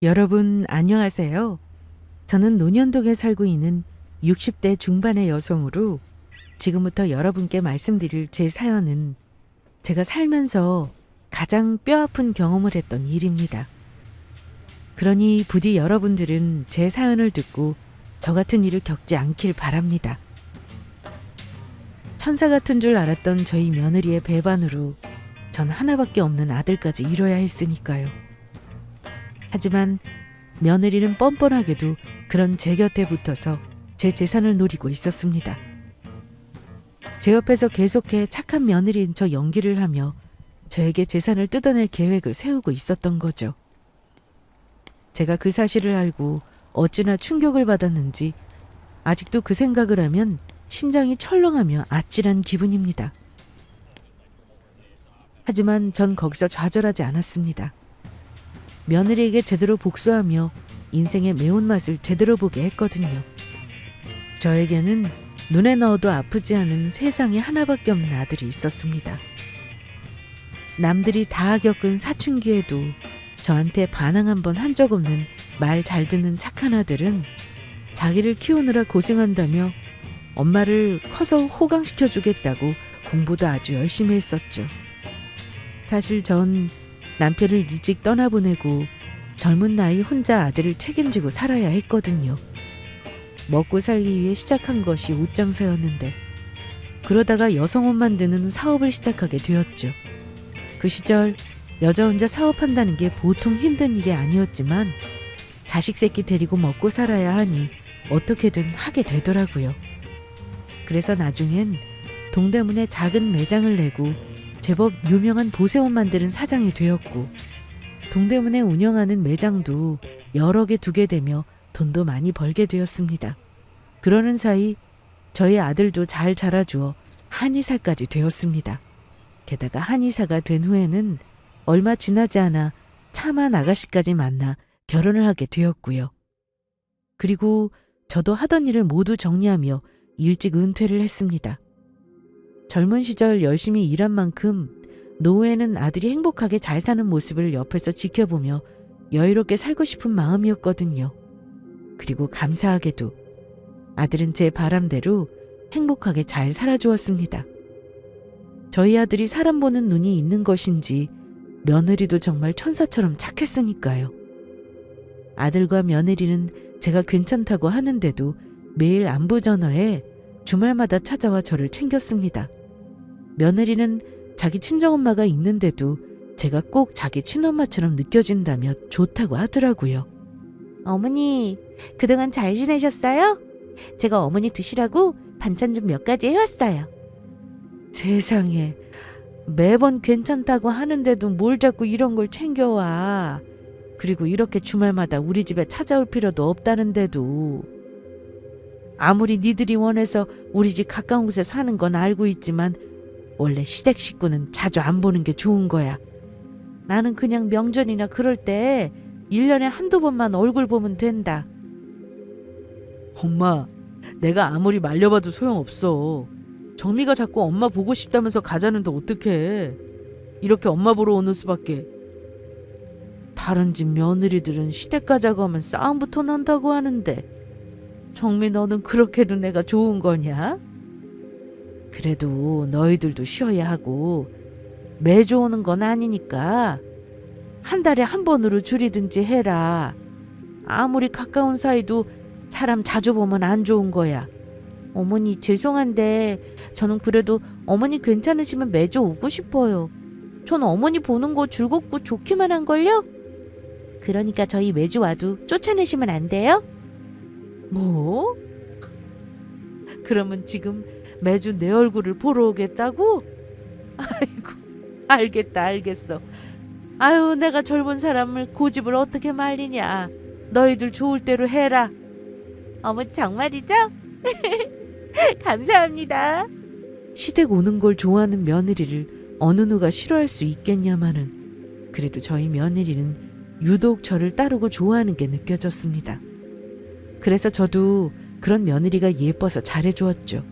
여러분 안녕하세요. 저는 논현동에 살고 있는 60대 중반의 여성으로 지금부터 여러분께 말씀드릴 제 사연은 제가 살면서 가장 뼈아픈 경험을 했던 일입니다. 그러니 부디 여러분들은 제 사연을 듣고 저 같은 일을 겪지 않길 바랍니다. 천사 같은 줄 알았던 저희 며느리의 배반으로 전 하나밖에 없는 아들까지 잃어야 했으니까요. 하지만 며느리는 뻔뻔하게도 그런 제 곁에 붙어서 제 재산을 노리고 있었습니다. 제 옆에서 계속해 착한 며느리인 척 연기를 하며 저에게 재산을 뜯어낼 계획을 세우고 있었던 거죠. 제가 그 사실을 알고 어찌나 충격을 받았는지 아직도 그 생각을 하면 심장이 철렁하며 아찔한 기분입니다. 하지만 전 거기서 좌절하지 않았습니다. 며느리에게 제대로 복수하며 인생의 매운맛을 제대로 보게 했거든요. 저에게는 눈에 넣어도 아프지 않은 세상에 하나밖에 없는 아들이 있었습니다. 남들이 다 겪은 사춘기에도 저한테 반항 한 번 한 적 없는 말 잘 듣는 착한 아들은 자기를 키우느라 고생한다며 엄마를 커서 호강시켜주겠다고 공부도 아주 열심히 했었죠. 사실 전 남편을 일찍 떠나보내고 젊은 나이 혼자 아들을 책임지고 살아야 했거든요. 먹고 살기 위해 시작한 것이 옷장사였는데 그러다가 여성옷 만드는 사업을 시작하게 되었죠. 그 시절 여자 혼자 사업한다는 게 보통 힘든 일이 아니었지만 자식 새끼 데리고 먹고 살아야 하니 어떻게든 하게 되더라고요. 그래서 나중엔 동대문에 작은 매장을 내고 제법 유명한 보세옷 만드는 사장이 되었고 동대문에 운영하는 매장도 여러 개 두게 되며 돈도 많이 벌게 되었습니다. 그러는 사이 저희 아들도 잘 자라주어 한의사까지 되었습니다. 게다가 한의사가 된 후에는 얼마 지나지 않아 차만 아가씨까지 만나 결혼을 하게 되었고요. 그리고 저도 하던 일을 모두 정리하며 일찍 은퇴를 했습니다. 젊은 시절 열심히 일한 만큼 노후에는 아들이 행복하게 잘 사는 모습을 옆에서 지켜보며 여유롭게 살고 싶은 마음이었거든요. 그리고 감사하게도 아들은 제 바람대로 행복하게 잘 살아주었습니다. 저희 아들이 사람 보는 눈이 있는 것인지 며느리도 정말 천사처럼 착했으니까요. 아들과 며느리는 제가 괜찮다고 하는데도 매일 안부 전화에 주말마다 찾아와 저를 챙겼습니다. 며느리는 자기 친정엄마가 있는데도 제가 꼭 자기 친엄마처럼 느껴진다며 좋다고 하더라고요. 어머니, 그동안 잘 지내셨어요? 제가 어머니 드시라고 반찬 좀 몇 가지 해왔어요. 세상에, 매번 괜찮다고 하는데도 뭘 자꾸 이런 걸 챙겨와. 그리고 이렇게 주말마다 우리 집에 찾아올 필요도 없다는데도. 아무리 니들이 원해서 우리 집 가까운 곳에 사는 건 알고 있지만 원래 시댁 식구는 자주 안 보는 게 좋은 거야. 나는 그냥 명절이나 그럴 때 1년에 한두 번만 얼굴 보면 된다. 엄마, 내가 아무리 말려봐도 소용없어. 정미가 자꾸 엄마 보고 싶다면서 가자는데 어떡해. 이렇게 엄마 보러 오는 수밖에. 다른 집 며느리들은 시댁 가자고 하면 싸움부터 난다고 하는데 정미 너는 그렇게도 내가 좋은 거냐? 그래도 너희들도 쉬어야 하고 매주 오는 건 아니니까 한 달에 한 번으로 줄이든지 해라. 아무리 가까운 사이도 사람 자주 보면 안 좋은 거야. 어머니 죄송한데 저는 그래도 어머니 괜찮으시면 매주 오고 싶어요. 전 어머니 보는 거 즐겁고 좋기만 한걸요? 그러니까 저희 매주 와도 쫓아내시면 안 돼요? 뭐? 그러면 지금 매주 내 얼굴을 보러 오겠다고? 아이고, 알겠다, 알겠어. 아유, 내가 젊은 사람을 고집을 어떻게 말리냐. 너희들 좋을 대로 해라. 어머니 정말이죠? 감사합니다. 시댁 오는 걸 좋아하는 며느리를 어느 누가 싫어할 수 있겠냐마는 그래도 저희 며느리는 유독 저를 따르고 좋아하는 게 느껴졌습니다. 그래서 저도 그런 며느리가 예뻐서 잘해주었죠.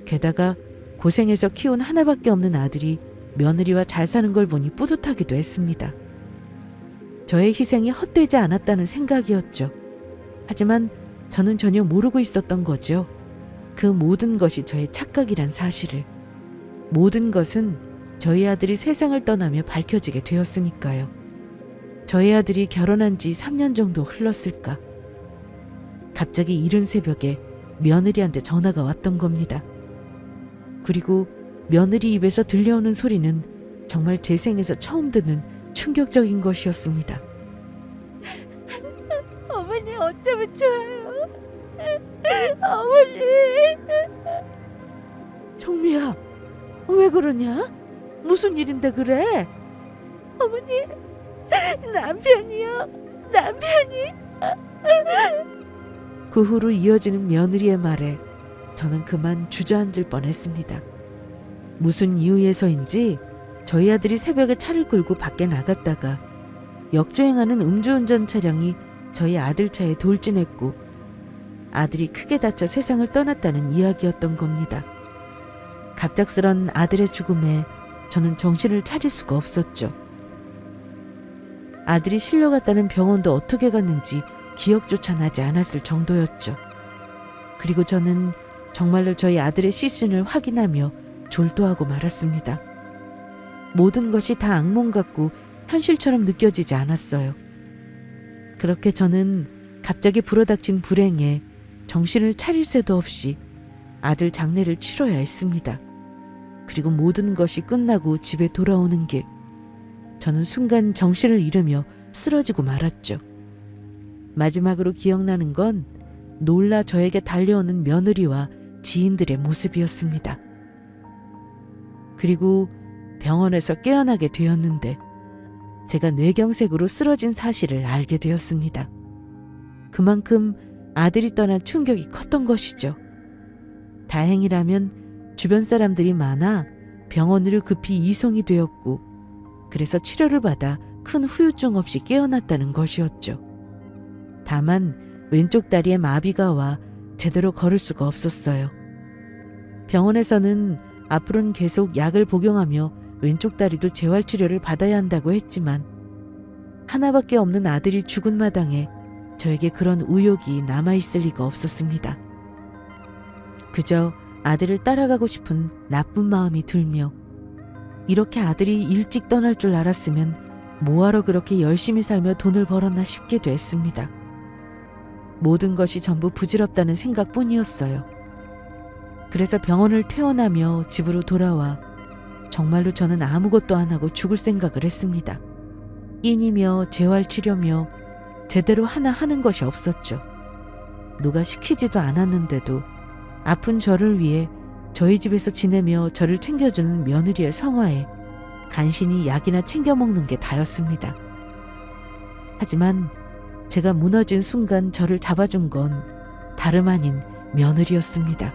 게다가 고생해서 키운 하나밖에 없는 아들이 며느리와 잘 사는 걸 보니 뿌듯하기도 했습니다. 저의 희생이 헛되지 않았다는 생각이었죠. 하지만 저는 전혀 모르고 있었던 거죠. 그 모든 것이 저의 착각이란 사실을. 모든 것은 저희 아들이 세상을 떠나며 밝혀지게 되었으니까요. 저희 아들이 결혼한 지 3년 정도 흘렀을까. 갑자기 이른 새벽에 며느리한테 전화가 왔던 겁니다. 그리고 며느리 입에서 들려오는 소리는 정말 제 생에서 처음 듣는 충격적인 것이었습니다. 어머니 어쩌면 좋아요. 어머니. 종미야, 왜 그러냐? 무슨 일인데 그래? 어머니, 남편이요. 남편이. 그 후로 이어지는 며느리의 말에 저는 그만 주저앉을 뻔했습니다. 무슨 이유에서인지 저희 아들이 새벽에 차를 끌고 밖에 나갔다가 역주행하는 음주운전 차량이 저희 아들 차에 돌진했고 아들이 크게 다쳐 세상을 떠났다는 이야기였던 겁니다. 갑작스런 아들의 죽음에 저는 정신을 차릴 수가 없었죠. 아들이 실려갔다는 병원도 어떻게 갔는지 기억조차 나지 않았을 정도였죠. 그리고 저는 정말로 저희 아들의 시신을 확인하며 졸도하고 말았습니다. 모든 것이 다 악몽 같고 현실처럼 느껴지지 않았어요. 그렇게 저는 갑자기 불어닥친 불행에 정신을 차릴 새도 없이 아들 장례를 치러야 했습니다. 그리고 모든 것이 끝나고 집에 돌아오는 길, 저는 순간 정신을 잃으며 쓰러지고 말았죠. 마지막으로 기억나는 건 놀라 저에게 달려오는 며느리와 지인들의 모습이었습니다. 그리고 병원에서 깨어나게 되었는데 제가 뇌경색으로 쓰러진 사실을 알게 되었습니다. 그만큼 아들이 떠난 충격이 컸던 것이죠. 다행이라면 주변 사람들이 많아 병원으로 급히 이송이 되었고 그래서 치료를 받아 큰 후유증 없이 깨어났다는 것이었죠. 다만 왼쪽 다리에 마비가 와 제대로 걸을 수가 없었어요. 병원에서는 앞으로는 계속 약을 복용하며 왼쪽 다리도 재활치료를 받아야 한다고 했지만 하나밖에 없는 아들이 죽은 마당에 저에게 그런 의욕이 남아있을 리가 없었습니다. 그저 아들을 따라가고 싶은 나쁜 마음이 들며 이렇게 아들이 일찍 떠날 줄 알았으면 뭐하러 그렇게 열심히 살며 돈을 벌었나 싶기도 했습니다. 모든 것이 전부 부질없다는 생각뿐이었어요. 그래서 병원을 퇴원하며 집으로 돌아와 정말로 저는 아무것도 안 하고 죽을 생각을 했습니다. 인이며 재활치료며 제대로 하나 하는 것이 없었죠. 누가 시키지도 않았는데도 아픈 저를 위해 저희 집에서 지내며 저를 챙겨주는 며느리의 성화에 간신히 약이나 챙겨 먹는 게 다였습니다. 하지만 제가 무너진 순간 저를 잡아준 건 다름 아닌 며느리였습니다.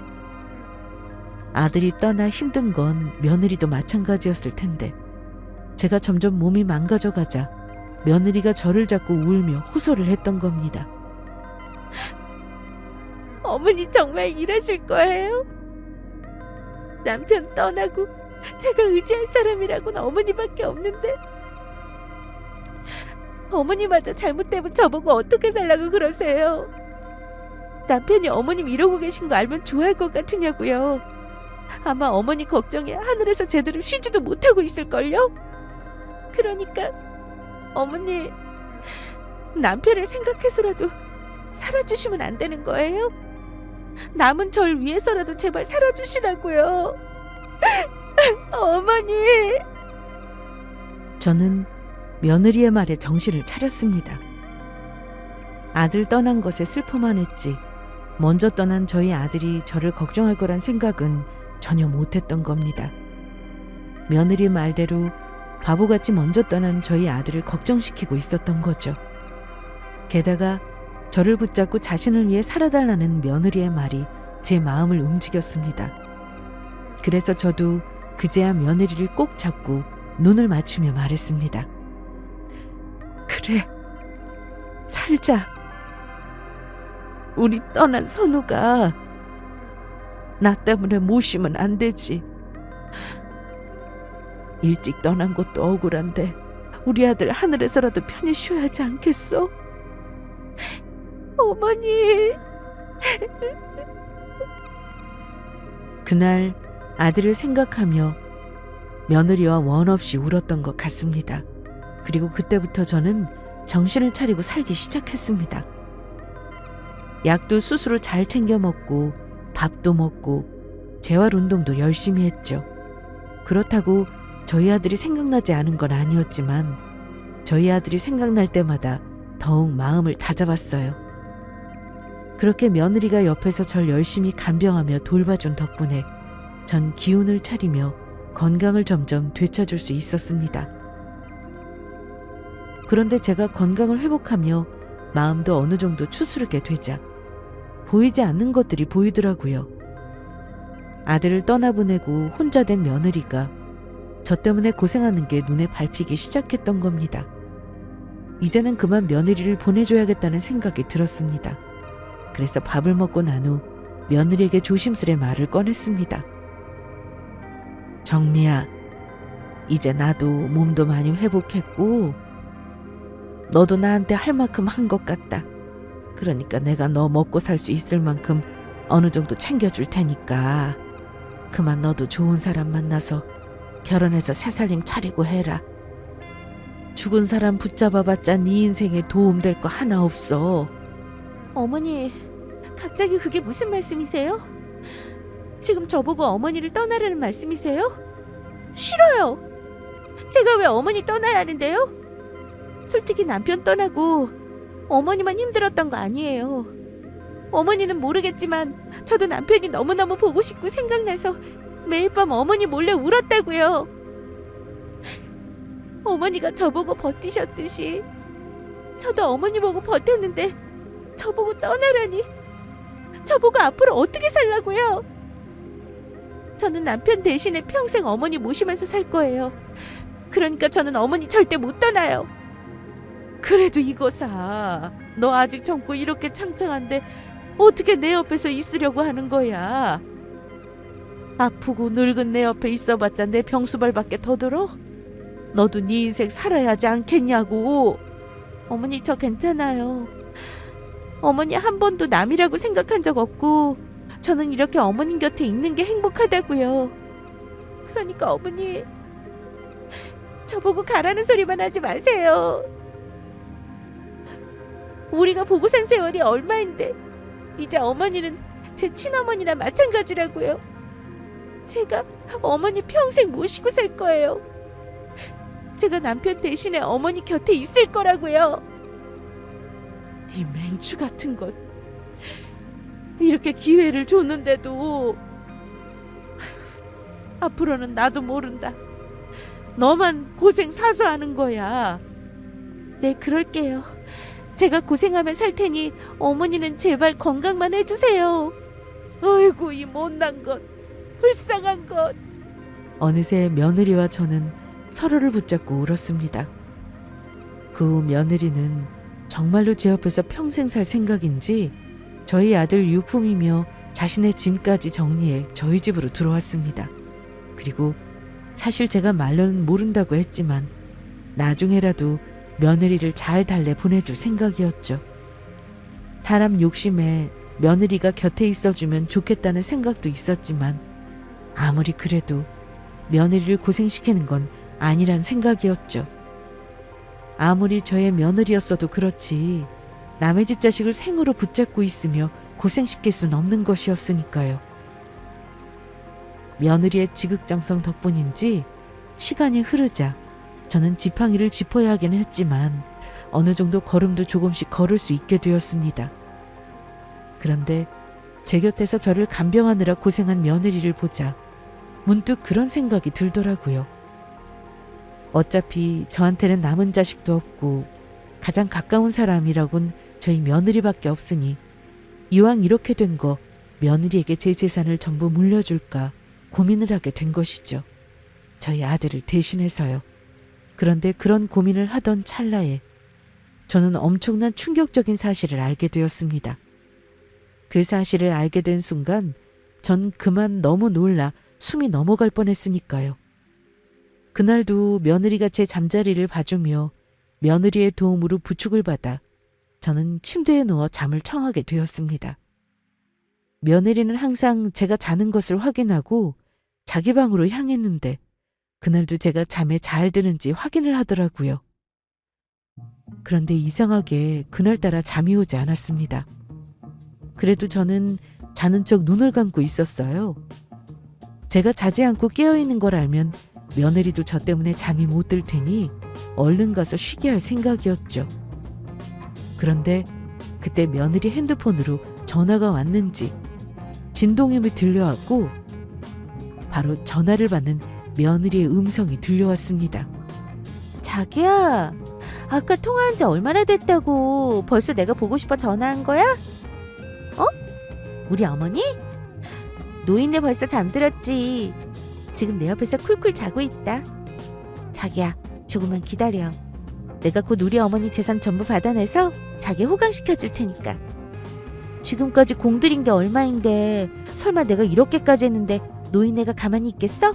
아들이 떠나 힘든 건 며느리도 마찬가지였을 텐데 제가 점점 몸이 망가져가자 며느리가 저를 잡고 울며 호소를 했던 겁니다. 어머니 정말 일하실 거예요? 남편 떠나고 제가 의지할 사람이라고는 어머니밖에 없는데 어머니마저 잘못되면 저보고 어떻게 살라고 그러세요? 남편이 어머님 이러고 계신 거 알면 좋아할 것 같으냐고요. 아마 어머니 걱정에 하늘에서 제대로 쉬지도 못하고 있을걸요? 그러니까 어머니 남편을 생각해서라도 살아주시면 안 되는 거예요? 남은 절 위해서라도 제발 살아주시라고요. 어머니. 저는 며느리의 말에 정신을 차렸습니다. 아들 떠난 것에 슬퍼만 했지 먼저 떠난 저희 아들이 저를 걱정할 거란 생각은 전혀 못했던 겁니다. 며느리 말대로 바보같이 먼저 떠난 저희 아들을 걱정시키고 있었던 거죠. 게다가 저를 붙잡고 자신을 위해 살아달라는 며느리의 말이 제 마음을 움직였습니다. 그래서 저도 그제야 며느리를 꼭 잡고 눈을 맞추며 말했습니다. 그래, 살자. 우리 떠난 선우가 나 때문에 모시면 안 되지. 일찍 떠난 것도 억울한데 우리 아들 하늘에서라도 편히 쉬어야 하지 않겠어? 어머니. 그날 아들을 생각하며 며느리와 원 없이 울었던 것 같습니다. 그리고 그때부터 저는 정신을 차리고 살기 시작했습니다. 약도 스스로 잘 챙겨 먹고 밥도 먹고 재활 운동도 열심히 했죠. 그렇다고 저희 아들이 생각나지 않은 건 아니었지만 저희 아들이 생각날 때마다 더욱 마음을 다잡았어요. 그렇게 며느리가 옆에서 절 열심히 간병하며 돌봐준 덕분에 전 기운을 차리며 건강을 점점 되찾을 수 있었습니다. 그런데 제가 건강을 회복하며 마음도 어느 정도 추스르게 되자 보이지 않는 것들이 보이더라고요. 아들을 떠나보내고 혼자 된 며느리가 저 때문에 고생하는 게 눈에 밟히기 시작했던 겁니다. 이제는 그만 며느리를 보내줘야겠다는 생각이 들었습니다. 그래서 밥을 먹고 난 후 며느리에게 조심스레 말을 꺼냈습니다. 정미야, 이제 나도 몸도 많이 회복했고 너도 나한테 할 만큼 한 것 같다. 그러니까 내가 너 먹고 살 수 있을 만큼 어느 정도 챙겨줄 테니까 그만 너도 좋은 사람 만나서 결혼해서 새 살림 차리고 해라. 죽은 사람 붙잡아봤자 네 인생에 도움될 거 하나 없어. 어머니, 갑자기 그게 무슨 말씀이세요? 지금 저보고 어머니를 떠나라는 말씀이세요? 싫어요. 제가 왜 어머니 떠나야 하는데요? 솔직히 남편 떠나고 어머니만 힘들었던 거 아니에요. 어머니는 모르겠지만 저도 남편이 너무너무 보고 싶고 생각나서 매일 밤 어머니 몰래 울었다고요. 어머니가 저보고 버티셨듯이 저도 어머니 보고 버텼는데 저보고 떠나라니. 저보고 앞으로 어떻게 살라고요? 저는 남편 대신에 평생 어머니 모시면서 살 거예요. 그러니까 저는 어머니 절대 못 떠나요. 그래도 이거사, 너 아직 젊고 이렇게 창창한데 어떻게 내 옆에서 있으려고 하는 거야? 아프고 늙은 내 옆에 있어봤자 내 병수발밖에 더 들어? 너도 네 인생 살아야 하지 않겠냐고. 어머니, 저 괜찮아요. 어머니 한 번도 남이라고 생각한 적 없고 저는 이렇게 어머님 곁에 있는 게 행복하다고요. 그러니까 어머니, 저보고 가라는 소리만 하지 마세요. 우리가 보고 산 세월이 얼마인데 이제 어머니는 제 친어머니랑 마찬가지라고요. 제가 어머니 평생 모시고 살 거예요. 제가 남편 대신에 어머니 곁에 있을 거라고요. 이 맹추 같은 것. 이렇게 기회를 줬는데도 앞으로는 나도 모른다. 너만 고생 사서 하는 거야. 네, 그럴게요. 제가 고생하며 살 테니 어머니는 제발 건강만 해주세요. 아이고, 이 못난 것, 불쌍한 것. 어느새 며느리와 저는 서로를 붙잡고 울었습니다. 그 후 며느리는 정말로 제 옆에서 평생 살 생각인지 저희 아들 유품이며 자신의 짐까지 정리해 저희 집으로 들어왔습니다. 그리고 사실 제가 말로는 모른다고 했지만 나중에라도 며느리를 잘 달래 보내줄 생각이었죠. 사람 욕심에 며느리가 곁에 있어주면 좋겠다는 생각도 있었지만 아무리 그래도 며느리를 고생시키는 건 아니란 생각이었죠. 아무리 저의 며느리였어도 그렇지 남의 집 자식을 생으로 붙잡고 있으며 고생시킬 순 없는 것이었으니까요. 며느리의 지극정성 덕분인지 시간이 흐르자 저는 지팡이를 짚어야 하긴 했지만 어느 정도 걸음도 조금씩 걸을 수 있게 되었습니다. 그런데 제 곁에서 저를 간병하느라 고생한 며느리를 보자 문득 그런 생각이 들더라고요. 어차피 저한테는 남은 자식도 없고 가장 가까운 사람이라곤 저희 며느리밖에 없으니 이왕 이렇게 된 거 며느리에게 제 재산을 전부 물려줄까 고민을 하게 된 것이죠. 저희 아들을 대신해서요. 그런데 그런 고민을 하던 찰나에 저는 엄청난 충격적인 사실을 알게 되었습니다. 그 사실을 알게 된 순간 전 그만 너무 놀라 숨이 넘어갈 뻔했으니까요. 그날도 며느리가 제 잠자리를 봐주며 며느리의 도움으로 부축을 받아 저는 침대에 누워 잠을 청하게 되었습니다. 며느리는 항상 제가 자는 것을 확인하고 자기 방으로 향했는데 그날도 제가 잠에 잘 드는지 확인을 하더라고요. 그런데 이상하게 그날따라 잠이 오지 않았습니다. 그래도 저는 자는 척 눈을 감고 있었어요. 제가 자지 않고 깨어있는 걸 알면 며느리도 저 때문에 잠이 못 들 테니 얼른 가서 쉬게 할 생각이었죠. 그런데 그때 며느리 핸드폰으로 전화가 왔는지 진동음이 들려왔고 바로 전화를 받는 며느리의 음성이 들려왔습니다. 자기야, 아까 통화한 지 얼마나 됐다고 벌써 내가 보고 싶어 전화한 거야? 우리 어머니? 노인네 벌써 잠들었지. 지금 내 옆에서 쿨쿨 자고 있다. 자기야, 조금만 기다려. 내가 곧 우리 어머니 재산 전부 받아내서 자기 호강시켜 줄 테니까. 지금까지 공들인 게 얼마인데 설마 내가 이렇게까지 했는데 노인네가 가만히 있겠어?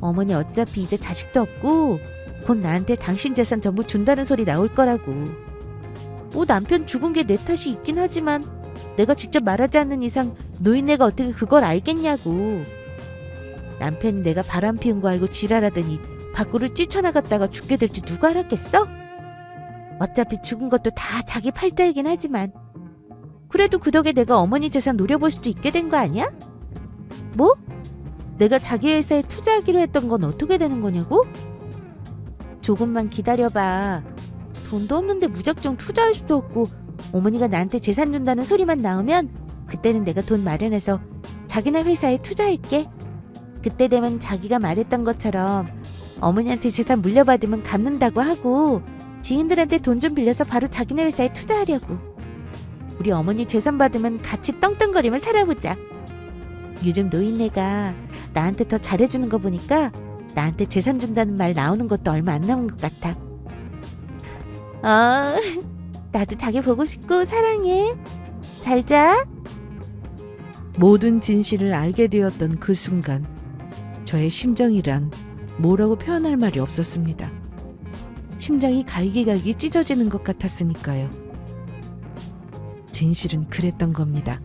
어머니 어차피 이제 자식도 없고 곧 나한테 당신 재산 전부 준다는 소리 나올 거라고. 뭐 남편 죽은 게 내 탓이 있긴 하지만 내가 직접 말하지 않는 이상 노인네가 어떻게 그걸 알겠냐고. 남편이 내가 바람 피운 거 알고 지랄하더니 밖으로 뛰쳐나갔다가 죽게 될 줄 누가 알았겠어? 어차피 죽은 것도 다 자기 팔자이긴 하지만 그래도 그 덕에 내가 어머니 재산 노려볼 수도 있게 된 거 아니야? 뭐? 내가 자기 회사에 투자하기로 했던 건 어떻게 되는 거냐고? 조금만 기다려봐. 돈도 없는데 무작정 투자할 수도 없고 어머니가 나한테 재산 준다는 소리만 나오면 그때는 내가 돈 마련해서 자기네 회사에 투자할게. 그때 되면 자기가 말했던 것처럼 어머니한테 재산 물려받으면 갚는다고 하고 지인들한테 돈 좀 빌려서 바로 자기네 회사에 투자하려고. 우리 어머니 재산 받으면 같이 떵떵거리며 살아보자. 요즘 노인네가 나한테 더 잘해주는 거 보니까 나한테 재산 준다는 말 나오는 것도 얼마 안 남은 것 같아. 나도 자기 보고 싶고 사랑해. 잘 자. 모든 진실을 알게 되었던 그 순간 저의 심정이란 뭐라고 표현할 말이 없었습니다. 심장이 갈기갈기 찢어지는 것 같았으니까요. 진실은 그랬던 겁니다.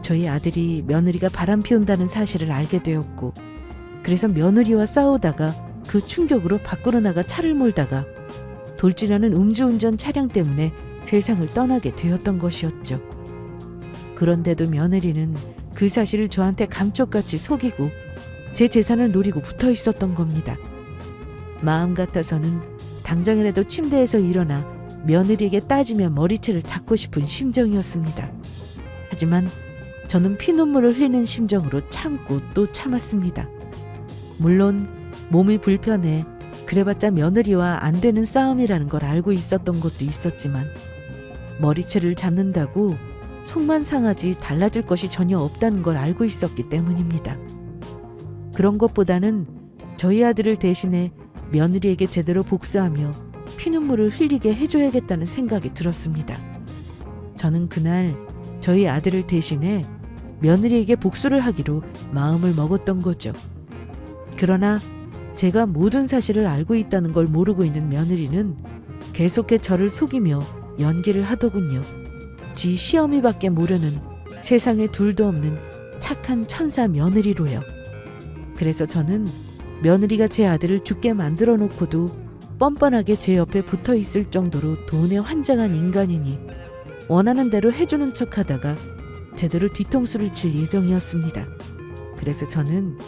저희 아들이 며느리가 바람 피운다는 사실을 알게 되었고 그래서 며느리와 싸우다가 그 충격으로 밖으로 나가 차를 몰다가 돌진하는 음주운전 차량 때문에 세상을 떠나게 되었던 것이었죠. 그런데도 며느리는 그 사실을 저한테 감쪽같이 속이고 제 재산을 노리고 붙어 있었던 겁니다. 마음 같아서는 당장이라도 침대에서 일어나 며느리에게 따지며 머리채를 잡고 싶은 심정이었습니다. 하지만 저는 피눈물을 흘리는 심정으로 참고 또 참았습니다. 물론 몸이 불편해 그래봤자 며느리와 안 되는 싸움이라는 걸 알고 있었던 것도 있었지만 머리채를 잡는다고 속만 상하지 달라질 것이 전혀 없다는 걸 알고 있었기 때문입니다. 그런 것보다는 저희 아들을 대신해 며느리에게 제대로 복수하며 피눈물을 흘리게 해줘야겠다는 생각이 들었습니다. 저는 그날 저희 아들을 대신해 며느리에게 복수를 하기로 마음을 먹었던 거죠. 그러나 제가 모든 사실을 알고 있다는 걸 모르고 있는 며느리는 계속해 저를 속이며 연기를 하더군요. 지 시어미밖에 모르는 세상에 둘도 없는 착한 천사 며느리로요. 그래서 저는 며느리가 제 아들을 죽게 만들어 놓고도 뻔뻔하게 제 옆에 붙어 있을 정도로 돈에 환장한 인간이니 원하는 대로 해주는 척하다가 제대로 뒤통수를 칠 예정이었습니다. 그래서 저는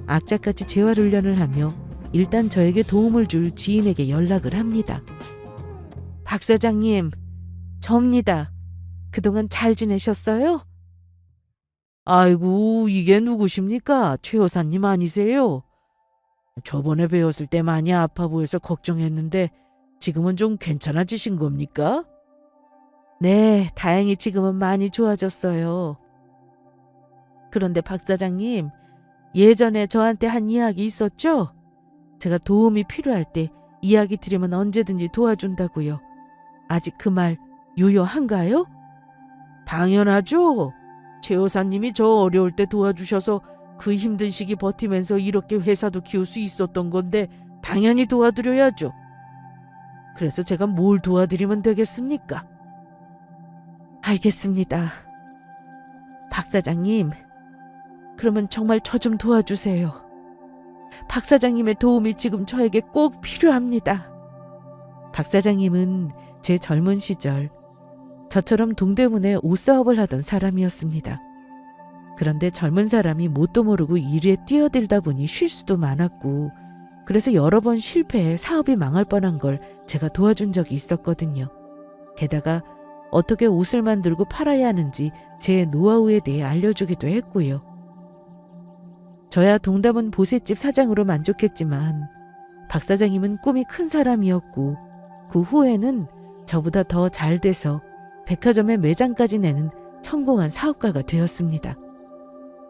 악착같이 재활훈련을 하며 일단 저에게 도움을 줄 지인에게 연락을 합니다. 박 사장님, 접니다. 그동안 잘 지내셨어요? 아이고, 이게 누구십니까? 최 여사님 아니세요? 저번에 뵈었을 때 많이 아파 보여서 걱정했는데 지금은 좀 괜찮아지신 겁니까? 네, 다행히 지금은 많이 좋아졌어요. 그런데 박 사장님, 예전에 저한테 한 이야기 있었죠? 제가 도움이 필요할 때 이야기 드리면 언제든지 도와준다고요. 아직 그 말 유효한가요? 당연하죠. 최 여사님이 저 어려울 때 도와주셔서 그 힘든 시기 버티면서 이렇게 회사도 키울 수 있었던 건데 당연히 도와드려야죠. 그래서 제가 뭘 도와드리면 되겠습니까? 알겠습니다. 박 사장님, 그러면 정말 저 좀 도와주세요. 박 사장님의 도움이 지금 저에게 꼭 필요합니다. 박 사장님은 제 젊은 시절 저처럼 동대문에 옷사업을 하던 사람이었습니다. 그런데 젊은 사람이 뭣도 모르고 일에 뛰어들다 보니 실수도 많았고, 그래서 여러 번 실패해 사업이 망할 뻔한 걸 제가 도와준 적이 있었거든요. 게다가 어떻게 옷을 만들고 팔아야 하는지 제 노하우에 대해 알려주기도 했고요. 저야 동대문 보셋집 사장으로 만족했지만 박 사장님은 꿈이 큰 사람이었고, 그 후에는 저보다 더 잘 돼서 백화점에 매장까지 내는 성공한 사업가가 되었습니다.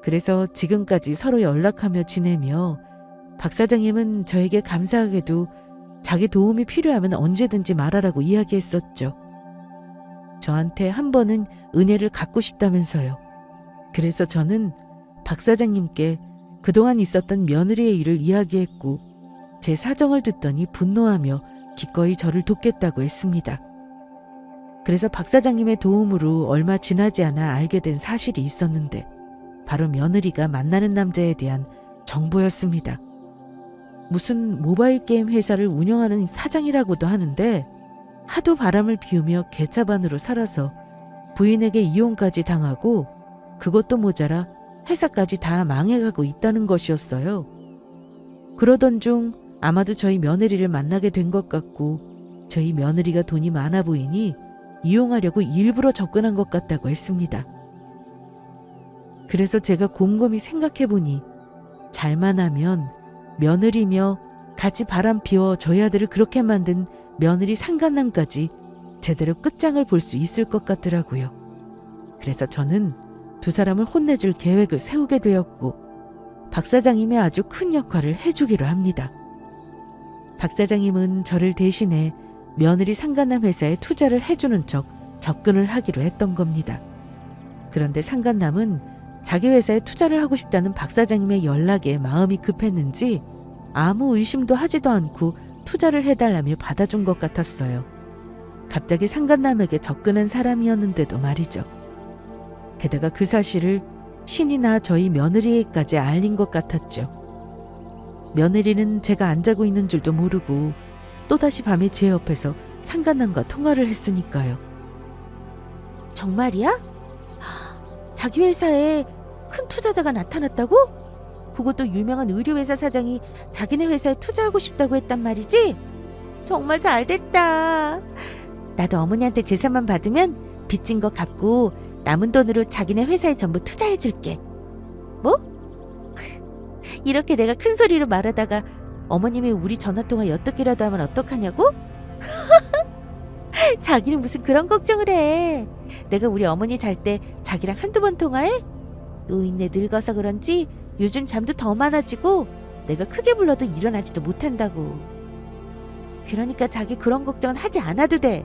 그래서 지금까지 서로 연락하며 지내며, 박 사장님은 저에게 감사하게도 자기 도움이 필요하면 언제든지 말하라고 이야기했었죠. 저한테 한 번은 은혜를 갚고 싶다면서요. 그래서 저는 박 사장님께 그동안 있었던 며느리의 일을 이야기했고, 제 사정을 듣더니 분노하며 기꺼이 저를 돕겠다고 했습니다. 그래서 박 사장님의 도움으로 얼마 지나지 않아 알게 된 사실이 있었는데, 바로 며느리가 만나는 남자에 대한 정보였습니다. 무슨 모바일 게임 회사를 운영하는 사장이라고도 하는데, 하도 바람을 피우며 개차반으로 살아서 부인에게 이혼까지 당하고, 그것도 모자라 회사까지 다 망해가고 있다는 것이었어요. 그러던 중 아마도 저희 며느리를 만나게 된 것 같고, 저희 며느리가 돈이 많아 보이니 이용하려고 일부러 접근한 것 같다고 했습니다. 그래서 제가 곰곰이 생각해보니, 잘만 하면 며느리며 같이 바람 피워 저희 아들을 그렇게 만든 며느리 상간남까지 제대로 끝장을 볼 수 있을 것 같더라고요. 그래서 저는 두 사람을 혼내줄 계획을 세우게 되었고, 박 사장님이 아주 큰 역할을 해주기로 합니다. 박 사장님은 저를 대신해 며느리 상간남 회사에 투자를 해주는 척 접근을 하기로 했던 겁니다. 그런데 상간남은 자기 회사에 투자를 하고 싶다는 박 사장님의 연락에 마음이 급했는지 아무 의심도 하지도 않고 투자를 해달라며 받아준 것 같았어요. 갑자기 상간남에게 접근한 사람이었는데도 말이죠. 게다가 그 사실을 신이나 저희 며느리에게까지 알린 것 같았죠. 며느리는 제가 안 자고 있는 줄도 모르고 또다시 밤에 제 옆에서 상간남과 통화를 했으니까요. 정말이야? 자기 회사에 큰 투자자가 나타났다고? 그것도 유명한 의류회사 사장이 자기네 회사에 투자하고 싶다고 했단 말이지? 정말 잘 됐다. 나도 어머니한테 재산만 받으면 빚진 거 갚고 남은 돈으로 자기네 회사에 전부 투자해줄게. 뭐? 이렇게 내가 큰 소리로 말하다가 어머님이 우리 전화통화 엿듣기라도 하면 어떡하냐고? 자기는 무슨 그런 걱정을 해. 내가 우리 어머니 잘 때 자기랑 한두 번 통화해? 노인네 늙어서 그런지 요즘 잠도 더 많아지고 내가 크게 불러도 일어나지도 못한다고. 그러니까 자기 그런 걱정은 하지 않아도 돼.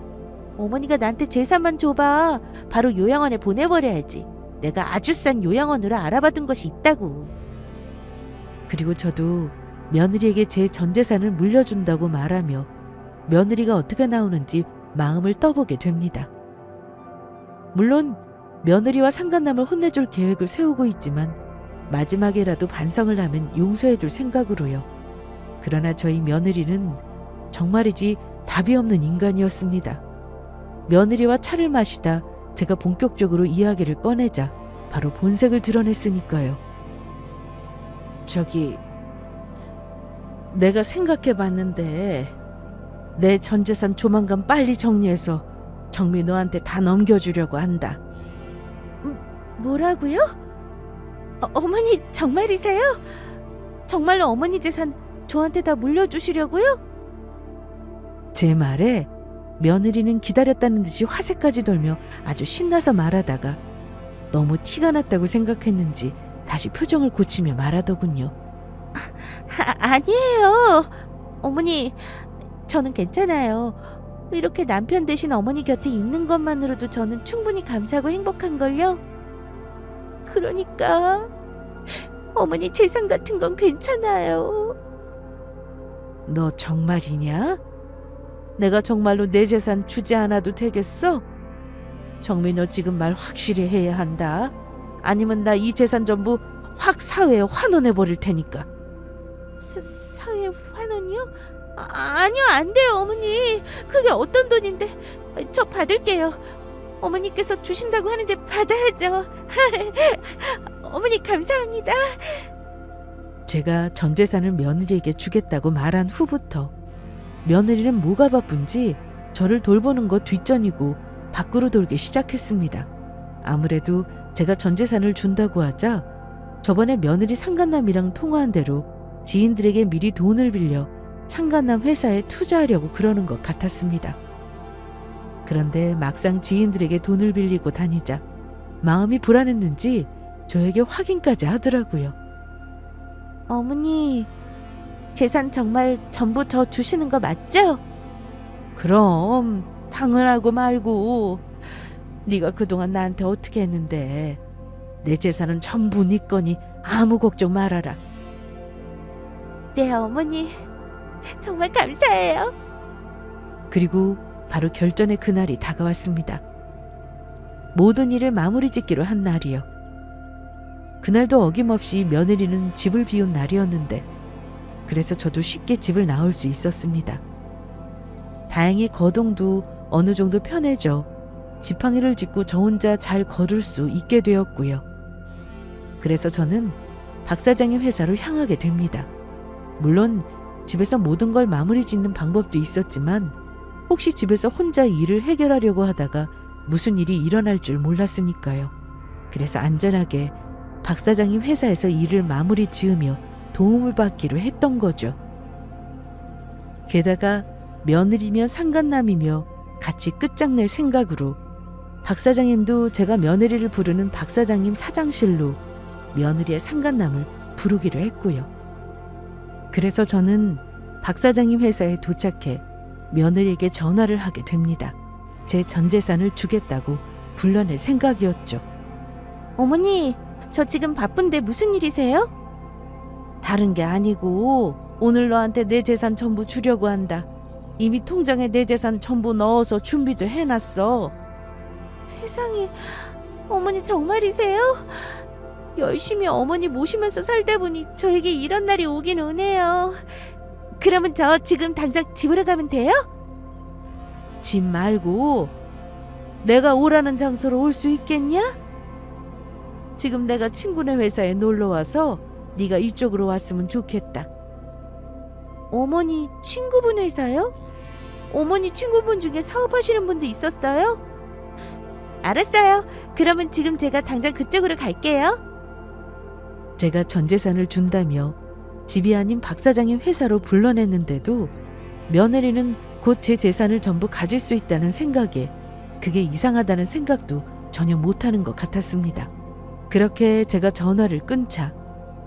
어머니가 나한테 재산만 줘봐. 바로 요양원에 보내버려야지. 내가 아주 싼 요양원으로 알아봐둔 것이 있다고. 그리고 저도 며느리에게 제 전 재산을 물려준다고 말하며 며느리가 어떻게 나오는지 마음을 떠보게 됩니다. 물론 며느리와 상간남을 혼내줄 계획을 세우고 있지만 마지막에라도 반성을 하면 용서해줄 생각으로요. 그러나 저희 며느리는 정말이지 답이 없는 인간이었습니다. 며느리와 차를 마시다 제가 본격적으로 이야기를 꺼내자 바로 본색을 드러냈으니까요. 저기, 내가 생각해봤는데 내 전 재산 조만간 빨리 정리해서 정미 너한테 다 넘겨주려고 한다. 뭐라고요? 어머니 정말이세요? 정말로 어머니 재산 저한테 다 물려주시려고요? 제 말에 며느리는 기다렸다는 듯이 화색까지 돌며 아주 신나서 말하다가 너무 티가 났다고 생각했는지 다시 표정을 고치며 말하더군요. 아니에요. 어머니, 저는 괜찮아요. 이렇게 남편 대신 어머니 곁에 있는 것만으로도 저는 충분히 감사하고 행복한걸요. 그러니까 어머니 재산 같은 건 괜찮아요. 너 정말이냐? 내가 정말로 내 재산 주지 않아도 되겠어? 정미 너 지금 말 확실히 해야 한다. 아니면 나 이 재산 전부 확 사회에 환원해 버릴 테니까. 사회 환원이요? 아니요, 안 돼요, 어머니. 그게 어떤 돈인데? 저 받을게요. 어머니께서 주신다고 하는데 받아야죠. 어머니 감사합니다. 제가 전 재산을 며느리에게 주겠다고 말한 후부터 며느리는 뭐가 바쁜지 저를 돌보는 것 뒷전이고 밖으로 돌기 시작했습니다. 아무래도 제가 전 재산을 준다고 하자 저번에 며느리 상간남이랑 통화한 대로 지인들에게 미리 돈을 빌려 상간남 회사에 투자하려고 그러는 것 같았습니다. 그런데 막상 지인들에게 돈을 빌리고 다니자 마음이 불안했는지 저에게 확인까지 하더라고요. 어머니, 재산 정말 전부 저 주시는 거 맞죠? 그럼 당연하고 말고. 네가 그동안 나한테 어떻게 했는데. 내 재산은 전부 네 거니 아무 걱정 말아라. 네, 어머니. 정말 감사해요. 그리고 바로 결전의 그날이 다가왔습니다. 모든 일을 마무리 짓기로 한 날이요. 그날도 어김없이 며느리는 집을 비운 날이었는데 그래서 저도 쉽게 집을 나올 수 있었습니다. 다행히 거동도 어느 정도 편해져 지팡이를 짚고 저 혼자 잘 걸을 수 있게 되었고요. 그래서 저는 박 사장의 회사로 향하게 됩니다. 물론 집에서 모든 걸 마무리 짓는 방법도 있었지만 혹시 집에서 혼자 일을 해결하려고 하다가 무슨 일이 일어날 줄 몰랐으니까요. 그래서 안전하게 박 사장님 회사에서 일을 마무리 지으며 도움을 받기로 했던 거죠. 게다가 며느리며 상간남이며 같이 끝장낼 생각으로 박 사장님도 제가 며느리를 부르는 박 사장님 사장실로 며느리의 상간남을 부르기로 했고요. 그래서 저는 박 사장님 회사에 도착해 며느리에게 전화를 하게 됩니다. 제 전 재산을 주겠다고 불러낼 생각이었죠. 어머니, 저 지금 바쁜데 무슨 일이세요? 다른 게 아니고 오늘 너한테 내 재산 전부 주려고 한다. 이미 통장에 내 재산 전부 넣어서 준비도 해놨어. 세상에, 어머니 정말이세요? 열심히 어머니 모시면서 살다 보니 저에게 이런 날이 오긴 오네요. 그러면 저 지금 당장 집으로 가면 돼요? 집 말고 내가 오라는 장소로 올 수 있겠냐? 지금 내가 친구네 회사에 놀러 와서 네가 이쪽으로 왔으면 좋겠다. 어머니 친구분 회사요? 어머니 친구분 중에 사업하시는 분도 있었어요? 알았어요. 그러면 지금 제가 당장 그쪽으로 갈게요. 제가 전 재산을 준다며 집이 아닌 박 사장의 회사로 불러냈는데도 며느리는 곧 제 재산을 전부 가질 수 있다는 생각에 그게 이상하다는 생각도 전혀 못하는 것 같았습니다. 그렇게 제가 전화를 끊자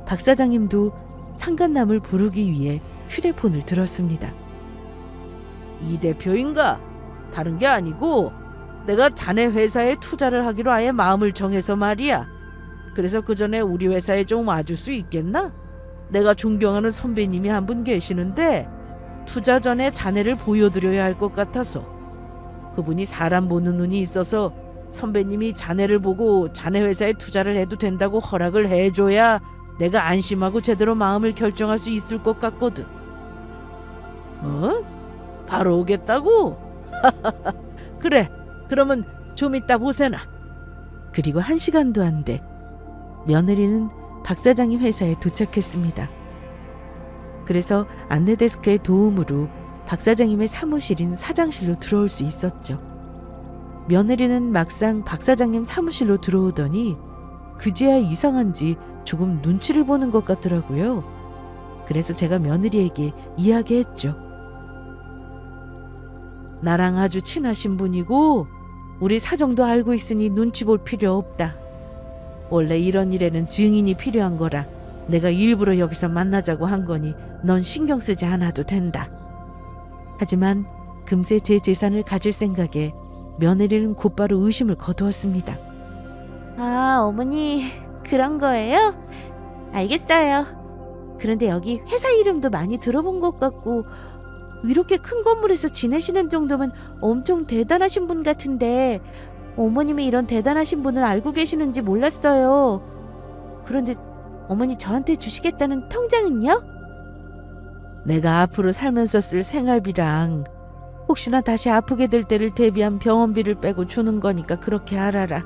박 사장님도 상간남을 부르기 위해 휴대폰을 들었습니다. 이 대표인가? 다른 게 아니고 내가 자네 회사에 투자를 하기로 아예 마음을 정해서 말이야. 그래서 그 전에 우리 회사에 좀 와줄 수 있겠나? 내가 존경하는 선배님이 한 분 계시는데 투자 전에 자네를 보여드려야 할 것 같아서. 그분이 사람 보는 눈이 있어서 선배님이 자네를 보고 자네 회사에 투자를 해도 된다고 허락을 해줘야 내가 안심하고 제대로 마음을 결정할 수 있을 것 같거든. 바로 오겠다고? 그래, 그러면 좀 이따 보세나. 그리고 1시간도 안 돼 며느리는 박 사장님 회사에 도착했습니다. 그래서 안내데스크의 도움으로 박 사장님의 사무실인 사장실로 들어올 수 있었죠. 며느리는 막상 박 사장님 사무실로 들어오더니 그제야 이상한지 조금 눈치를 보는 것 같더라고요. 그래서 제가 며느리에게 이야기했죠. 나랑 아주 친하신 분이고 우리 사정도 알고 있으니 눈치 볼 필요 없다. 원래 이런 일에는 증인이 필요한 거라 내가 일부러 여기서 만나자고 한 거니 넌 신경 쓰지 않아도 된다. 하지만 금세 제 재산을 가질 생각에 며느리는 곧바로 의심을 거두었습니다. 아, 어머니 그런 거예요? 알겠어요. 그런데 여기 회사 이름도 많이 들어본 것 같고 이렇게 큰 건물에서 지내시는 정도면 엄청 대단하신 분 같은데 어머님이 이런 대단하신 분을 알고 계시는지 몰랐어요. 그런데 어머니 저한테 주시겠다는 통장은요? 내가 앞으로 살면서 쓸 생활비랑 혹시나 다시 아프게 될 때를 대비한 병원비를 빼고 주는 거니까 그렇게 알아라.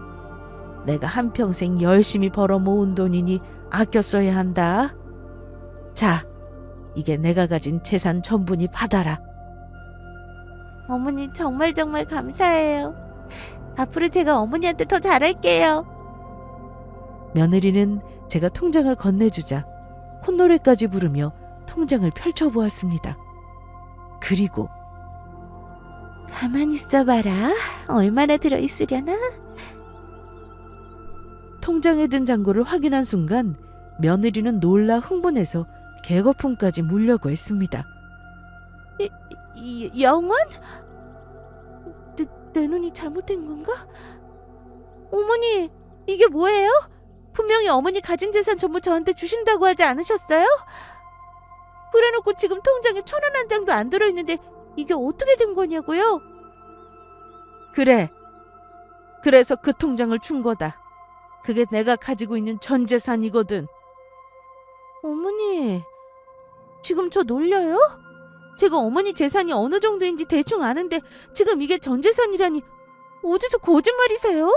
내가 한평생 열심히 벌어 모은 돈이니 아껴 써야 한다. 자, 이게 내가 가진 재산 전부니 받아라. 어머니 정말 감사해요. 앞으로 제가 어머니한테 더 잘할게요. 며느리는 제가 통장을 건네주자 콧노래까지 부르며 통장을 펼쳐보았습니다. 그리고 가만히 있어봐라. 얼마나 들어있으려나? 통장에 든 잔고를 확인한 순간 며느리는 놀라 흥분해서 개거품까지 물려고 했습니다. 영원? 내 눈이 잘못된 건가? 어머니, 이게 뭐예요? 분명히 어머니 가진 재산 전부 저한테 주신다고 하지 않으셨어요? 그래놓고 지금 통장에 1,000원 한 장도 안 들어있는데 이게 어떻게 된 거냐고요? 그래. 그래서 그 통장을 준 거다. 그게 내가 가지고 있는 전 재산이거든. 어머니, 지금 저 놀려요? 제가 어머니 재산이 어느 정도인지 대충 아는데 지금 이게 전 재산이라니 어디서 거짓말이세요?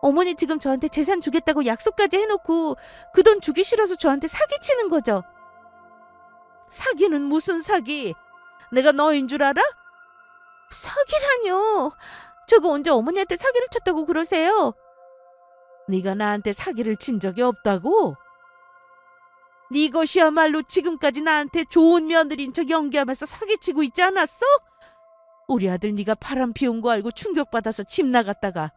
어머니 지금 저한테 재산 주겠다고 약속까지 해놓고 그 돈 주기 싫어서 저한테 사기치는 거죠? 사기는 무슨 사기? 내가 너인 줄 알아? 사기라뇨. 제가 언제 어머니한테 사기를 쳤다고 그러세요? 네가 나한테 사기를 친 적이 없다고? 네 것이야말로 지금까지 나한테 좋은 며느리인 척 연기하면서 사기치고 있지 않았어? 우리 아들 네가 바람 피운 거 알고 충격받아서 집 나갔다가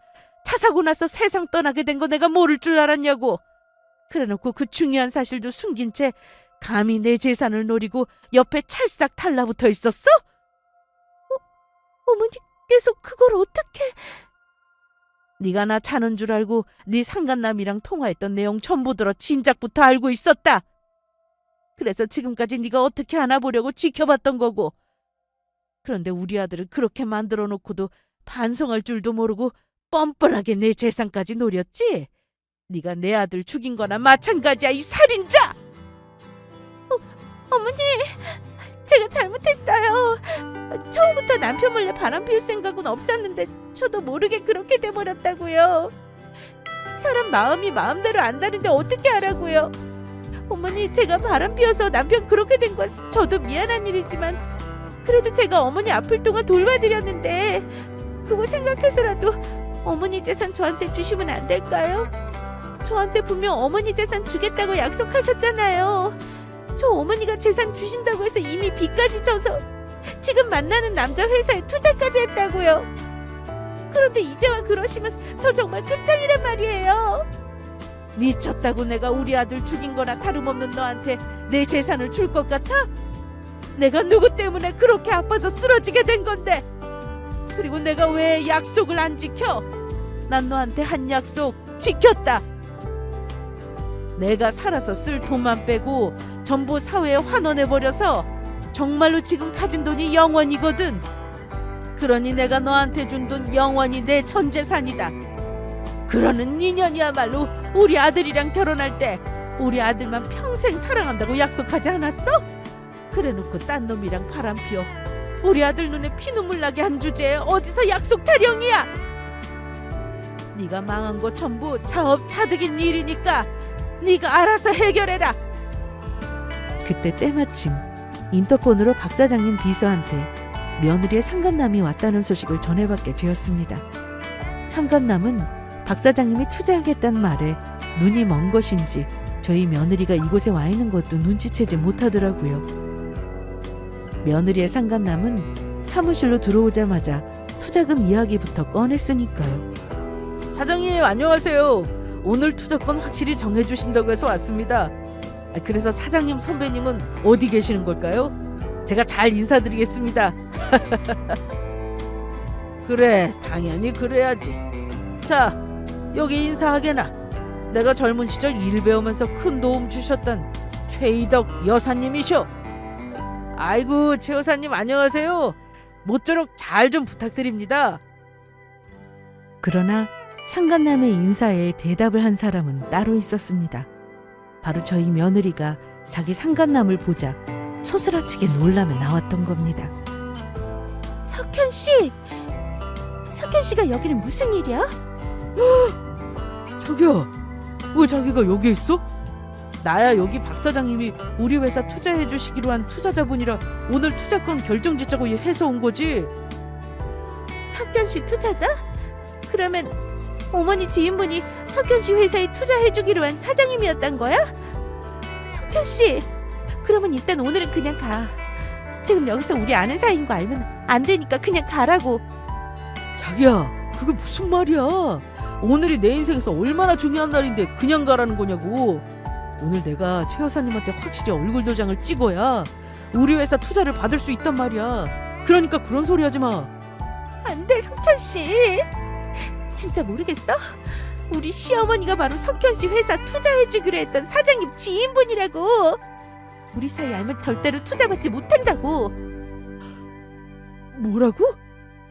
차 사고 나서 세상 떠나게 된 거 내가 모를 줄 알았냐고. 그래놓고 그 중요한 사실도 숨긴 채 감히 내 재산을 노리고 옆에 찰싹 달라붙어 있었어? 어머니께서 그걸 어떻게... 네가 나 차는 줄 알고 네 상간남이랑 통화했던 내용 전부 들어 진작부터 알고 있었다. 그래서 지금까지 네가 어떻게 하나 보려고 지켜봤던 거고. 그런데 우리 아들을 그렇게 만들어 놓고도 반성할 줄도 모르고 뻔뻔하게 내 재산까지 노렸지? 네가 내 아들 죽인 거나 마찬가지야, 이 살인자! 어머니, 제가 잘못했어요. 처음부터 남편 몰래 바람 피울 생각은 없었는데 저도 모르게 그렇게 돼버렸다고요. 사람 마음이 마음대로 안다는데 어떻게 하라고요? 어머니, 제가 바람 피워서 남편 그렇게 된 건 저도 미안한 일이지만 그래도 제가 어머니 아플 동안 돌봐드렸는데 그거 생각해서라도 어머니 재산 저한테 주시면 안 될까요? 저한테 분명 어머니 재산 주겠다고 약속하셨잖아요. 저 어머니가 재산 주신다고 해서 이미 빚까지 져서 지금 만나는 남자 회사에 투자까지 했다고요. 그런데 이제와 그러시면 저 정말 끝장이란 말이에요. 미쳤다고 내가 우리 아들 죽인 거나 다름없는 너한테 내 재산을 줄 것 같아? 내가 누구 때문에 그렇게 아파서 쓰러지게 된 건데. 그리고 내가 왜 약속을 안 지켜? 난 너한테 한 약속 지켰다. 내가 살아서 쓸 돈만 빼고 전부 사회에 환원해버려서 정말로 지금 가진 돈이 영원이거든. 그러니 내가 너한테 준 돈 영원히 내 전 재산이다. 그러는 인연이야말로 우리 아들이랑 결혼할 때 우리 아들만 평생 사랑한다고 약속하지 않았어? 그래놓고 딴 놈이랑 바람 피워 우리 아들 눈에 피눈물 나게 한 주제에 어디서 약속 타령이야? 네가 망한 거 전부 자업자득인 일이니까 네가 알아서 해결해라. 그때 때마침 인터폰으로 박 사장님 비서한테 며느리의 상간남이 왔다는 소식을 전해받게 되었습니다. 상간남은 박 사장님이 투자하겠다는 말에 눈이 먼 것인지 저희 며느리가 이곳에 와 있는 것도 눈치채지 못하더라고요. 며느리의 상간남은 사무실로 들어오자마자 투자금 이야기부터 꺼냈으니까요. 사장님 안녕하세요. 오늘 투자권 확실히 정해주신다고 해서 왔습니다. 그래서 사장님 선배님은 어디 계시는 걸까요? 제가 잘 인사드리겠습니다. 그래, 당연히 그래야지. 자, 여기 인사하게나. 내가 젊은 시절 일 배우면서 큰 도움 주셨던 최이덕 여사님이셔. 아이고, 최 여사님 안녕하세요. 모쪼록 잘 좀 부탁드립니다. 그러나 상간남의 인사에 대답을 한 사람은 따로 있었습니다. 바로 저희 며느리가 자기 상간남을 보자 소스라치게 놀라며 나왔던 겁니다. 석현 씨, 석현 씨가 여기는 무슨 일이야? 자기야, 왜 자기가 여기 있어? 나야 여기 박 사장님이 우리 회사 투자해 주시기로 한 투자자분이라 오늘 투자권 결정짓자고 해서 온 거지. 석현 씨 투자자? 그러면 어머니 지인분이 석현 씨 회사에 투자해주기로 한 사장님이었단 거야? 석현 씨, 그러면 일단 오늘은 그냥 가. 지금 여기서 우리 아는 사이인 거 알면 안 되니까 그냥 가라고. 자기야, 그게 무슨 말이야? 오늘이 내 인생에서 얼마나 중요한 날인데 그냥 가라는 거냐고. 오늘 내가 최 여사님한테 확실히 얼굴 도장을 찍어야 우리 회사 투자를 받을 수 있단 말이야. 그러니까 그런 소리 하지 마. 안 돼, 석현 씨. 진짜 모르겠어? 우리 시어머니가 바로 석현 씨 회사 투자해주기로 했던 사장님 지인분이라고. 우리 사이 알면 절대로 투자받지 못한다고. 뭐라고?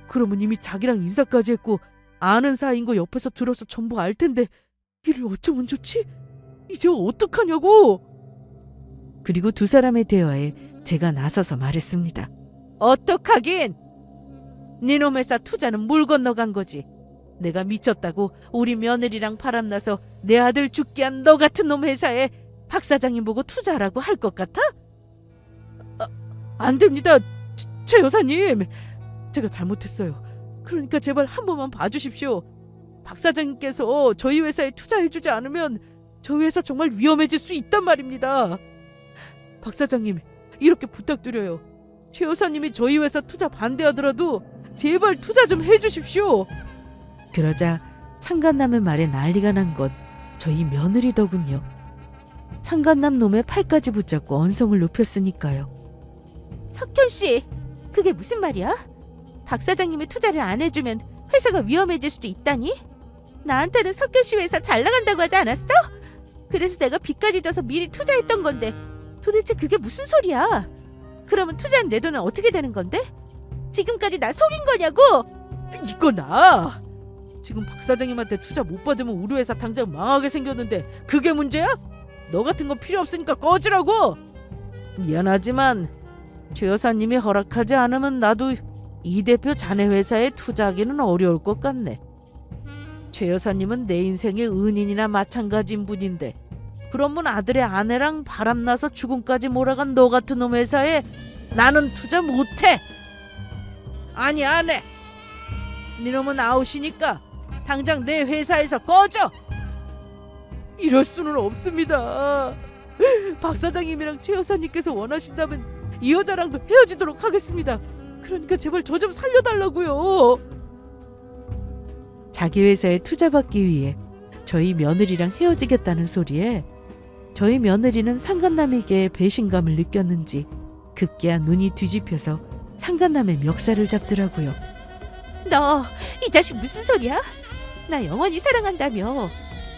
그러면 이미 자기랑 인사까지 했고 아는 사이인 거 옆에서 들어서 전부 알 텐데 이를 어쩌면 좋지? 이제 어떡하냐고. 그리고 두 사람의 대화에 제가 나서서 말했습니다. 어떡하긴? 니놈 회사 투자는 물 건너간 거지. 내가 미쳤다고 우리 며느리랑 바람나서 내 아들 죽게 한 너 같은 놈 회사에 박 사장님 보고 투자하라고 할 것 같아? 안 됩니다, 최 여사님. 제가 잘못했어요. 그러니까 제발 한 번만 봐주십시오. 박 사장님께서 저희 회사에 투자해주지 않으면 저희 회사 정말 위험해질 수 있단 말입니다. 박 사장님, 이렇게 부탁드려요. 최 여사님이 저희 회사 투자 반대하더라도 제발 투자 좀 해주십시오. 그러자 상간남의 말에 난리가 난 건 저희 며느리더군요. 상간남 놈의 팔까지 붙잡고 언성을 높였으니까요. 석현 씨, 그게 무슨 말이야? 박 사장님이 투자를 안 해주면 회사가 위험해질 수도 있다니? 나한테는 석현 씨 회사 잘 나간다고 하지 않았어? 그래서 내가 빚까지 져서 미리 투자했던 건데 도대체 그게 무슨 소리야? 그러면 투자한 내 돈은 어떻게 되는 건데? 지금까지 나 속인 거냐고? 이거 나 지금 박 사장님한테 투자 못 받으면 우리 회사 당장 망하게 생겼는데 그게 문제야? 너 같은 거 필요 없으니까 꺼지라고. 미안하지만 최 여사님이 허락하지 않으면 나도 이 대표 자네 회사에 투자하기는 어려울 것 같네. 최 여사님은 내 인생의 은인이나 마찬가지인 분인데 그런 분 아들의 아내랑 바람나서 죽음까지 몰아간 너 같은 놈 회사에 나는 투자 못해. 아니 안 해. 니놈은 아웃이니까 당장 내 회사에서 꺼져. 이럴 수는 없습니다. 박 사장님이랑 최 여사님께서 원하신다면 이 여자랑도 헤어지도록 하겠습니다. 그러니까 제발 저 좀 살려달라고요. 자기 회사에 투자받기 위해 저희 며느리랑 헤어지겠다는 소리에 저희 며느리는 상간남에게 배신감을 느꼈는지 급기야 눈이 뒤집혀서 상간남의 멱살을 잡더라고요. 너 이 자식 무슨 소리야? 나 영원히 사랑한다며.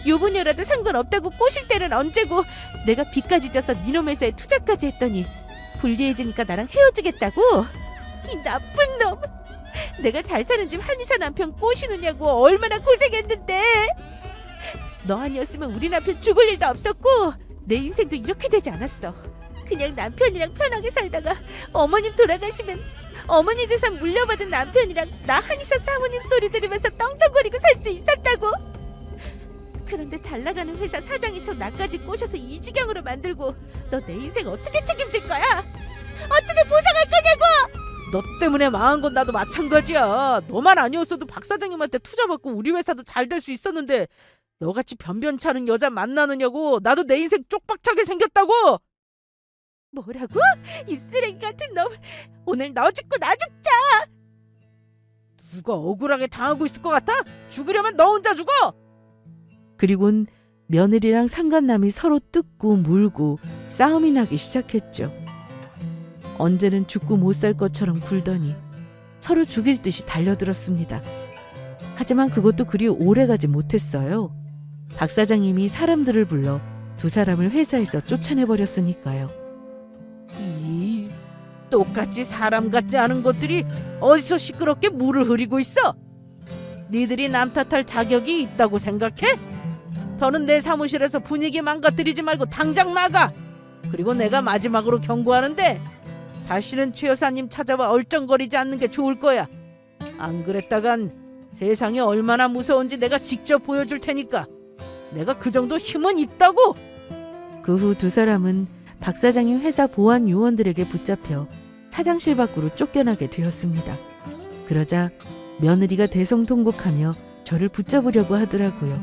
유부녀라도 상관없다고 꼬실 때는 언제고 내가 빚까지 져서 니놈 회사에 투자까지 했더니 불리해지니까 나랑 헤어지겠다고? 이 나쁜 놈. 내가 잘 사는 집 한의사 남편 꼬시느냐고 얼마나 고생했는데. 너 아니었으면 우리 남편 죽을 일도 없었고 내 인생도 이렇게 되지 않았어. 그냥 남편이랑 편하게 살다가 어머님 돌아가시면 어머니 재산 물려받은 남편이랑 나 한의사 사모님 소리 들으면서 떵떵거리고 살 수 있었다고. 그런데 잘 나가는 회사 사장인 척 나까지 꼬셔서 이 지경으로 만들고 너 내 인생 어떻게 책임질 거야? 어떻게 보상할 거냐고! 너 때문에 망한 건 나도 마찬가지야. 너만 아니었어도 박 사장님한테 투자받고 우리 회사도 잘 될 수 있었는데 너같이 변변찮은 여자 만나느냐고. 나도 내 인생 쪽박차게 생겼다고. 뭐라고? 이 쓰레기 같은 놈. 오늘 너 죽고 나 죽자. 누가 억울하게 당하고 있을 것 같아? 죽으려면 너 혼자 죽어. 그리곤 며느리랑 상간남이 서로 뜯고 물고 싸움이 나기 시작했죠. 언제는 죽고 못 살 것처럼 굴더니 서로 죽일 듯이 달려들었습니다. 하지만 그것도 그리 오래가지 못했어요. 박 사장님이 사람들을 불러 두 사람을 회사에서 쫓아내버렸으니까요. 이 똑같이 사람 같지 않은 것들이 어디서 시끄럽게 물을 흐리고 있어? 니들이 남 탓할 자격이 있다고 생각해? 더는 내 사무실에서 분위기 망가뜨리지 말고 당장 나가. 그리고 내가 마지막으로 경고하는데 다시는 최 여사님 찾아와 얼쩡거리지 않는 게 좋을 거야. 안 그랬다간 세상이 얼마나 무서운지 내가 직접 보여줄 테니까. 내가 그 정도 힘은 있다고. 그 후 두 사람은 박 사장님 회사 보안 요원들에게 붙잡혀 사장실 밖으로 쫓겨나게 되었습니다. 그러자 며느리가 대성통곡하며 저를 붙잡으려고 하더라고요.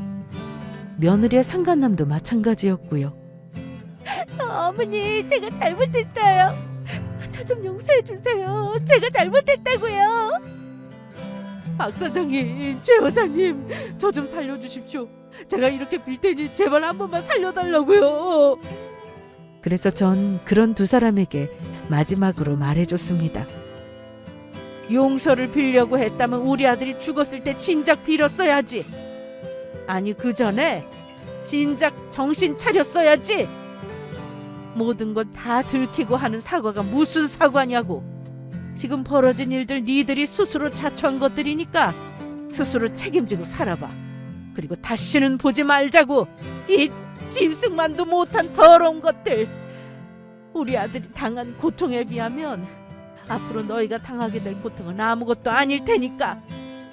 며느리의 상간남도 마찬가지였고요. 어머니, 제가 잘못했어요. 저 좀 용서해 주세요. 제가 잘못했다고요. 박 사장님, 최 여사님, 저 좀 살려주십시오. 제가 이렇게 빌 테니 제발 한 번만 살려달라고요. 그래서 전 그런 두 사람에게 마지막으로 말해줬습니다. 용서를 빌려고 했다면 우리 아들이 죽었을 때 진작 빌었어야지. 아니, 그 전에 진작 정신 차렸어야지. 모든 건 다 들키고 하는 사과가 무슨 사과냐고. 지금 벌어진 일들 니들이 스스로 자초한 것들이니까 스스로 책임지고 살아봐. 그리고 다시는 보지 말자고. 이 짐승만도 못한 더러운 것들. 우리 아들이 당한 고통에 비하면 앞으로 너희가 당하게 될 고통은 아무것도 아닐 테니까.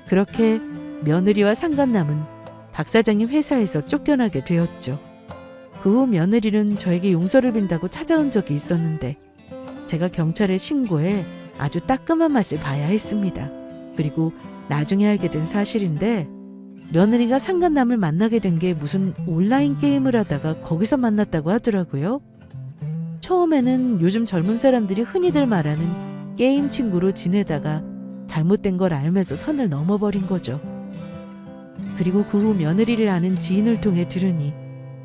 그렇게 며느리와 상간남은 박 사장님 회사에서 쫓겨나게 되었죠. 그 후 며느리는 저에게 용서를 빈다고 찾아온 적이 있었는데 제가 경찰에 신고해 아주 따끔한 맛을 봐야 했습니다. 그리고 나중에 알게 된 사실인데 며느리가 상간남을 만나게 된 게 무슨 온라인 게임을 하다가 거기서 만났다고 하더라고요. 처음에는 요즘 젊은 사람들이 흔히들 말하는 게임 친구로 지내다가 잘못된 걸 알면서 선을 넘어버린 거죠. 그리고 그 후 며느리를 아는 지인을 통해 들으니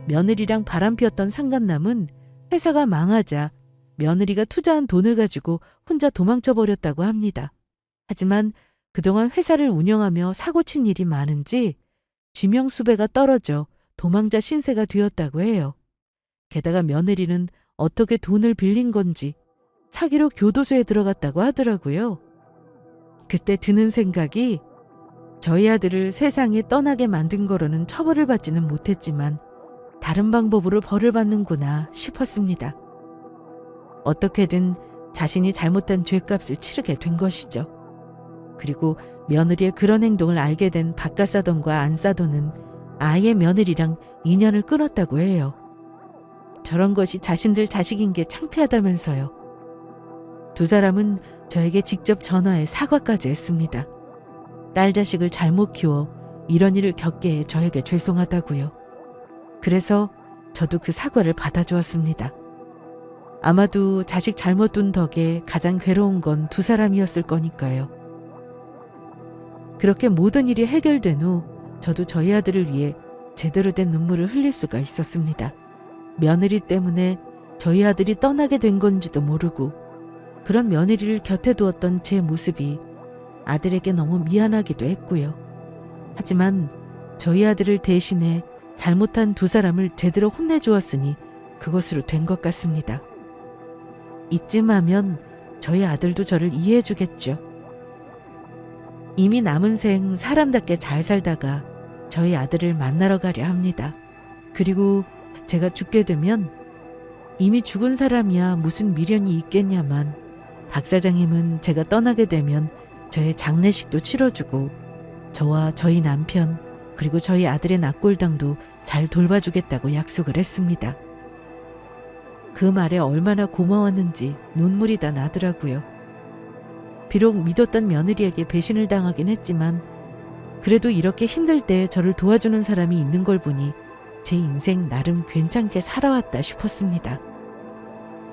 며느리랑 바람피웠던 상간남은 회사가 망하자 며느리가 투자한 돈을 가지고 혼자 도망쳐 버렸다고 합니다. 하지만 그동안 회사를 운영하며 사고친 일이 많은지 지명수배가 떨어져 도망자 신세가 되었다고 해요. 게다가 며느리는 어떻게 돈을 빌린 건지 사기로 교도소에 들어갔다고 하더라고요. 그때 드는 생각이 저희 아들을 세상에 떠나게 만든 거로는 처벌을 받지는 못했지만 다른 방법으로 벌을 받는구나 싶었습니다. 어떻게든 자신이 잘못한 죄값을 치르게 된 것이죠. 그리고 며느리의 그런 행동을 알게 된 박가사돈과 안사돈은 아예 며느리랑 인연을 끊었다고 해요. 저런 것이 자신들 자식인 게 창피하다면서요. 두 사람은 저에게 직접 전화해 사과까지 했습니다. 딸 자식을 잘못 키워 이런 일을 겪게 해 저에게 죄송하다고요. 그래서 저도 그 사과를 받아주었습니다. 아마도 자식 잘못 둔 덕에 가장 괴로운 건 두 사람이었을 거니까요. 그렇게 모든 일이 해결된 후 저도 저희 아들을 위해 제대로 된 눈물을 흘릴 수가 있었습니다. 며느리 때문에 저희 아들이 떠나게 된 건지도 모르고 그런 며느리를 곁에 두었던 제 모습이 아들에게 너무 미안하기도 했고요. 하지만 저희 아들을 대신해 잘못한 두 사람을 제대로 혼내주었으니 그것으로 된 것 같습니다. 이쯤 하면 저희 아들도 저를 이해해 주겠죠. 이미 남은 생 사람답게 잘 살다가 저희 아들을 만나러 가려 합니다. 그리고 제가 죽게 되면 이미 죽은 사람이야 무슨 미련이 있겠냐만 박 사장님은 제가 떠나게 되면 저의 장례식도 치러주고 저와 저희 남편 그리고 저희 아들의 낙골당도 잘 돌봐주겠다고 약속을 했습니다. 그 말에 얼마나 고마웠는지 눈물이 다 나더라고요. 비록 믿었던 며느리에게 배신을 당하긴 했지만 그래도 이렇게 힘들 때 저를 도와주는 사람이 있는 걸 보니 제 인생 나름 괜찮게 살아왔다 싶었습니다.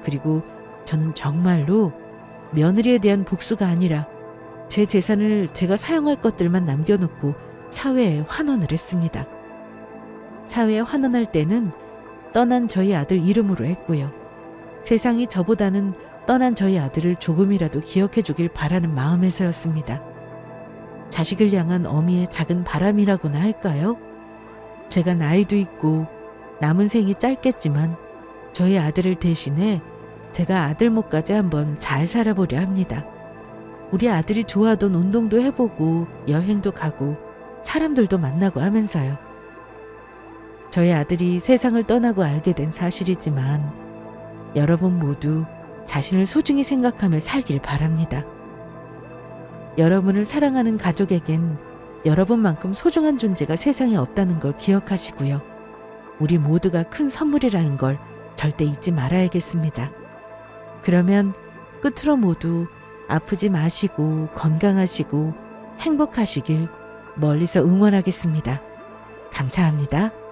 그리고 저는 정말로 며느리에 대한 복수가 아니라 제 재산을 제가 사용할 것들만 남겨놓고 사회에 환원을 했습니다. 사회에 환원할 때는 떠난 저희 아들 이름으로 했고요. 세상이 저보다는 떠난 저희 아들을 조금이라도 기억해 주길 바라는 마음에서였습니다. 자식을 향한 어미의 작은 바람이라고나 할까요? 제가 나이도 있고 남은 생이 짧겠지만 저희 아들을 대신해 제가 아들 목까지 한번 잘 살아보려 합니다. 우리 아들이 좋아하던 운동도 해보고 여행도 가고 사람들도 만나고 하면서요. 저희 아들이 세상을 떠나고 알게 된 사실이지만 여러분 모두 자신을 소중히 생각하며 살길 바랍니다. 여러분을 사랑하는 가족에겐 여러분만큼 소중한 존재가 세상에 없다는 걸 기억하시고요. 우리 모두가 큰 선물이라는 걸 절대 잊지 말아야겠습니다. 그러면 끝으로 모두 아프지 마시고 건강하시고 행복하시길 멀리서 응원하겠습니다. 감사합니다.